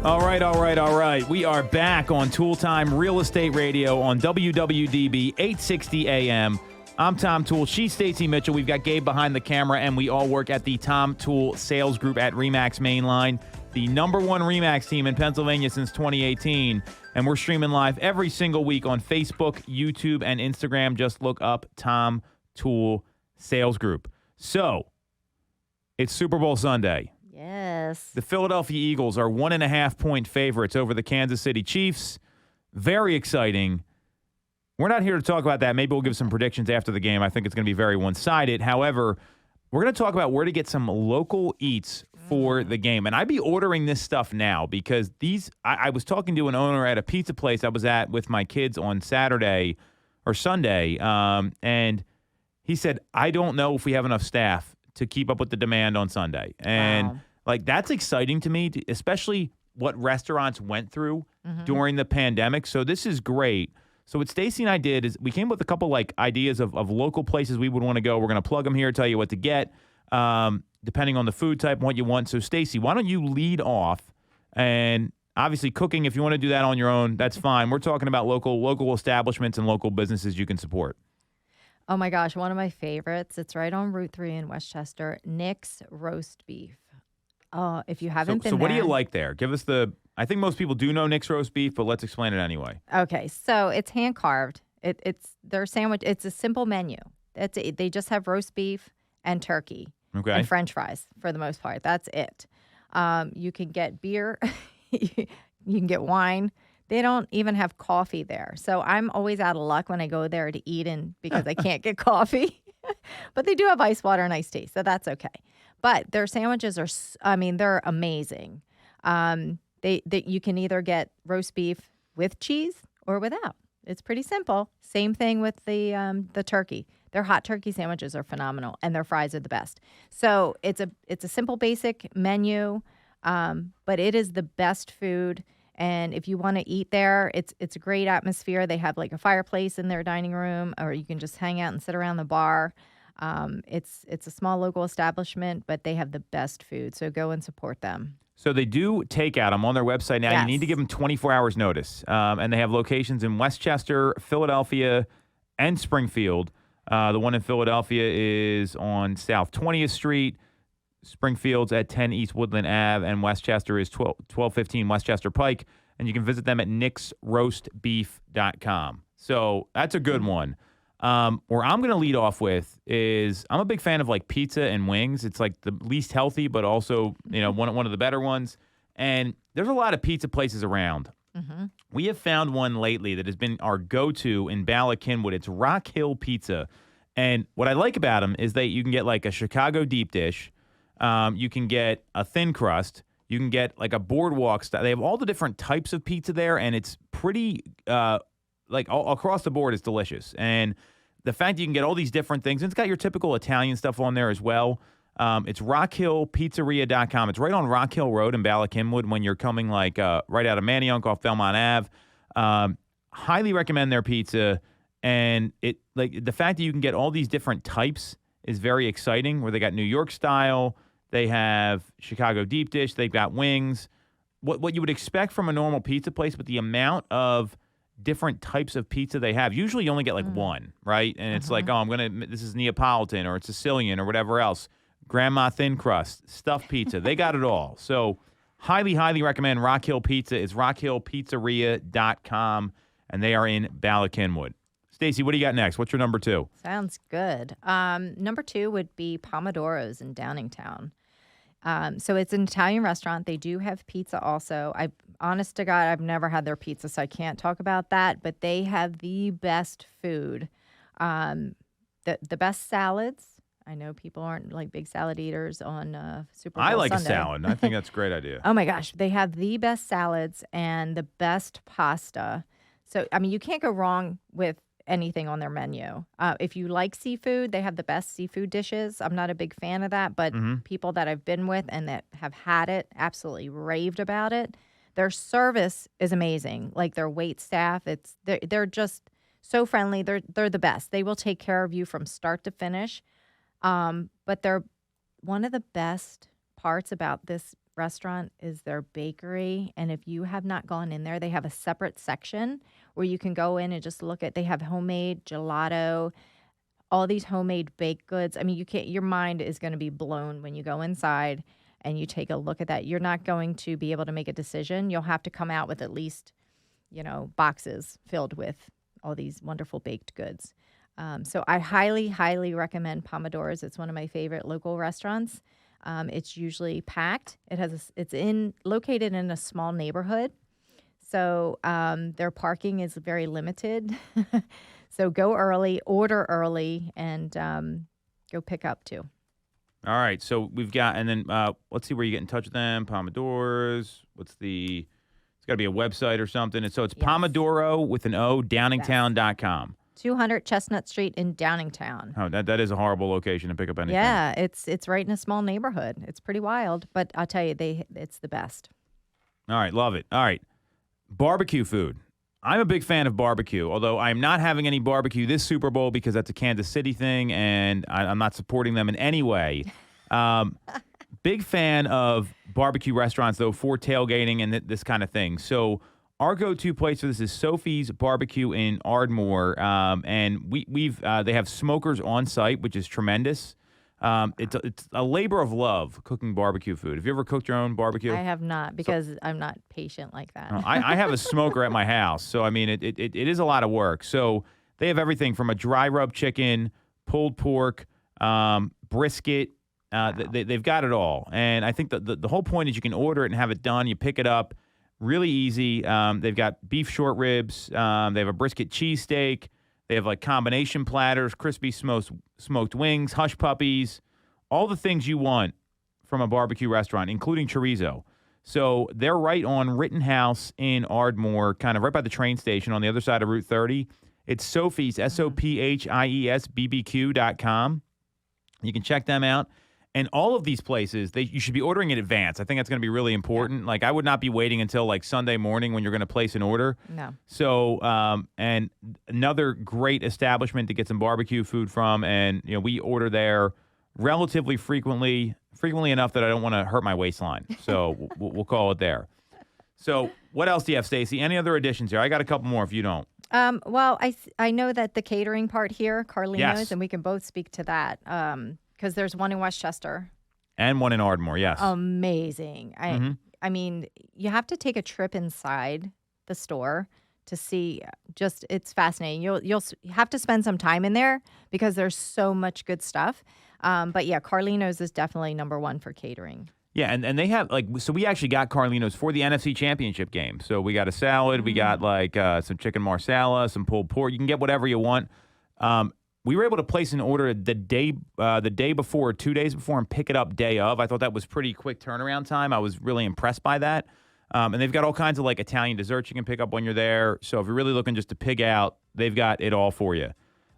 All right. We are back on Toole Time Real Estate Radio on WWDB 860 AM. I'm Tom Toole. She's Stacey Mitchell. We've got Gabe behind the camera, and we all work at the Tom Toole Sales Group at RE/MAX Mainline, the #1 RE/MAX team in Pennsylvania since 2018. And we're streaming live every single week on Facebook, YouTube, and Instagram. Just look up Tom Toole Sales Group. So, it's Super Bowl Sunday. Yes. The Philadelphia Eagles are 1.5-point favorites over the Kansas City Chiefs. Very exciting. We're not here to talk about that. Maybe we'll give some predictions after the game. I think it's going to be very one-sided. However, we're going to talk about where to get some local eats for the game. And I'd be ordering this stuff now because I was talking to an owner at a pizza place I was at with my kids on Saturday or Sunday, and he said, I don't know if we have enough staff to keep up with the demand on Sunday. And that's exciting to me, especially what restaurants went through during the pandemic. So this is great. So what Stacey and I did is we came up with a couple ideas of local places we would want to go. We're going to plug them here, tell you what to get, depending on the food type and what you want. So Stacey, why don't you lead off? And obviously cooking, if you want to do that on your own, that's fine. We're talking about local establishments and local businesses you can support. Oh my gosh, one of my favorites. It's right on Route 3 in Westchester. Nick's Roast Beef. Oh, if you haven't been so what there. do you like there? Give us I think most people do know Nick's Roast Beef, but let's explain it anyway. Okay, so it's hand carved. It's their sandwich. It's a simple menu. They just have roast beef and turkey and French fries for the most part. That's it. You can get beer. You can get wine. They don't even have coffee there. So I'm always out of luck when I go there to eat because I can't get coffee. But they do have ice water and iced tea, so that's okay. But their sandwiches they're amazing. You can either get roast beef with cheese or without. It's pretty simple. Same thing with the turkey. Their hot turkey sandwiches are phenomenal, and their fries are the best. So it's a simple, basic menu, but it is the best food. And if you want to eat there, it's a great atmosphere. They have like a fireplace in their dining room, or you can just hang out and sit around the bar. It's a small local establishment, but they have the best food. So go and support them. So they do takeout. I'm on their website now. Yes. You need to give them 24 hours notice. And they have locations in Westchester, Philadelphia, and Springfield. The one in Philadelphia is on South 20th Street. Springfield's at 10 East Woodland Ave, and Westchester is 1215 Westchester Pike. And you can visit them at nicksroastbeef.com. So that's a good one. Where I'm going to lead off with is I'm a big fan of pizza and wings. It's the least healthy, but also one of the better ones. And there's a lot of pizza places around. Mm-hmm. We have found one lately that has been our go-to in Bala Cynwyd. It's Rock Hill Pizza. And what I like about them is that you can get a Chicago deep dish. You can get a thin crust. You can get a boardwalk style. They have all the different types of pizza there, and it's pretty all across the board. It's delicious. And the fact that you can get all these different things, and it's got your typical Italian stuff on there as well. It's rockhillpizzeria.com. It's right on Rock Hill Road in Bala Cynwyd when you're coming right out of Manayunk off Belmont Ave. Highly recommend their pizza. And it the fact that you can get all these different types is very exciting, where they got New York style, they have Chicago deep dish, they've got wings. What you would expect from a normal pizza place, but the amount of different types of pizza they have. Usually you only get one, right? And it's this is Neapolitan or it's Sicilian or whatever else. Grandma thin crust, stuffed pizza. They got it all. So highly, highly recommend Rock Hill Pizza. It's rockhillpizzeria.com, and they are in Bala Cynwyd. Stacey, what do you got next? What's your number 2? Sounds good. Number 2 would be Pomodoro's in Downingtown. So it's an Italian restaurant. They do have pizza also. Honest to God, I've never had their pizza, so I can't talk about that. But they have the best food, the best salads. I know people aren't like big salad eaters on Super Bowl I like Sunday. a salad. I think that's a great idea. Oh my gosh, they have the best salads and the best pasta. So, I mean, you can't go wrong with anything on their menu. If you like seafood, they have the best seafood dishes. I'm not a big fan of that, but people that I've been with and that have had it absolutely raved about it. Their service is amazing. Like their wait staff, they're just so friendly. They're the best. They will take care of you from start to finish. But they're one of the best parts about this restaurant is their bakery. And if you have not gone in there, they have a separate section where you can go in and just look at. They have homemade gelato, all these homemade baked goods. I mean, your mind is going to be blown when you go inside and you take a look at that. You're not going to be able to make a decision. You'll have to come out with at least, boxes filled with all these wonderful baked goods. So I highly, highly recommend Pomodoro's. It's one of my favorite local restaurants. It's usually packed. It's located in a small neighborhood, so their parking is very limited. So go early, order early, and go pick up too. All right, so we've got, and then let's see where you get in touch with them. Pomodoro's. It's got to be a website or something. And so it's Pomodoro with an O, downingtown.com. 200 Chestnut Street in Downingtown. Oh, that is a horrible location to pick up anything. Yeah, it's right in a small neighborhood. It's pretty wild, but I'll tell you, it's the best. All right, love it. All right, barbecue food. I'm a big fan of barbecue, although I'm not having any barbecue this Super Bowl because that's a Kansas City thing, and I'm not supporting them in any way. Big fan of barbecue restaurants, though, for tailgating and this kind of thing. So our go-to place for this is Sophie's Barbecue in Ardmore, and they have smokers on site, which is tremendous. It's a labor of love cooking barbecue food. Have you ever cooked your own barbecue? I have not because I'm not patient like that. I have a smoker at my house, so I mean it is a lot of work. So they have everything from a dry rub chicken, pulled pork, brisket. Wow. They've got it all, and I think the whole point is you can order it and have it done. You pick it up. Really easy. They've got beef short ribs. They have a brisket cheesesteak. They have like combination platters, crispy smoked wings, hush puppies, all the things you want from a barbecue restaurant, including chorizo. So they're right on Rittenhouse in Ardmore, kind of right by the train station on the other side of Route 30. It's Sophie's, SOPHIES BBQ.com. You can check them out. And all of these places, you should be ordering in advance. I think that's going to be really important. Yeah. Like, I would not be waiting until, like, Sunday morning when you're going to place an order. No. So, and another great establishment to get some barbecue food from. And, we order there relatively frequently enough that I don't want to hurt my waistline. So, we'll call it there. So, what else do you have, Stacey? Any other additions here? I got a couple more if you don't. Well, I know that the catering part here, Carlino's, yes. And we can both speak to that. Because there's one in Westchester. And one in Ardmore, yes. Amazing. I mean, you have to take a trip inside the store to see. It's fascinating. You'll have to spend some time in there because there's so much good stuff. But yeah, Carlino's is definitely number one for catering. Yeah, and they have, so we actually got Carlino's for the NFC Championship game. So we got a salad, we got some chicken marsala, some pulled pork. You can get whatever you want. We were able to place an order the day before, 2 days before, and pick it up day of. I thought that was pretty quick turnaround time. I was really impressed by that. And they've got all kinds of Italian desserts you can pick up when you're there. So if you're really looking just to pig out, they've got it all for you.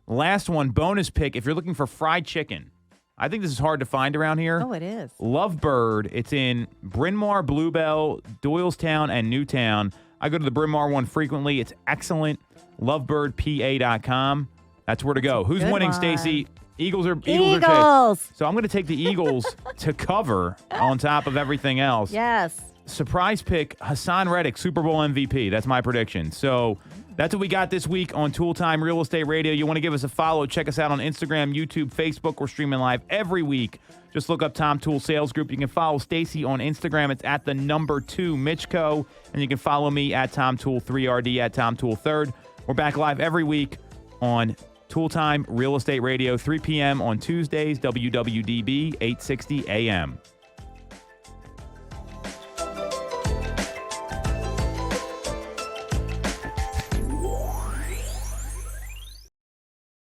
Last one, bonus pick. If you're looking for fried chicken, I think this is hard to find around here. Oh, it is. Lovebird. It's in Bryn Mawr, Bluebell, Doylestown, and Newtown. I go to the Bryn Mawr one frequently. It's excellent. LovebirdPA.com. That's where to go. Who's winning, Stacey? Eagles are Eagles. So I'm going to take the Eagles to cover on top of everything else. Yes. Surprise pick, Hassan Reddick, Super Bowl MVP. That's my prediction. So that's what we got this week on Toole Time Real Estate Radio. You want to give us a follow, check us out on Instagram, YouTube, Facebook. We're streaming live every week. Just look up Tom Toole Sales Group. You can follow Stacey on Instagram. It's at the number 2 Mitchco. And you can follow me at Tom Toole 3RD, at Tom Toole 3rd. We're back live every week on Toole Time Real Estate Radio, 3 p.m. on Tuesdays, WWDB 860 AM.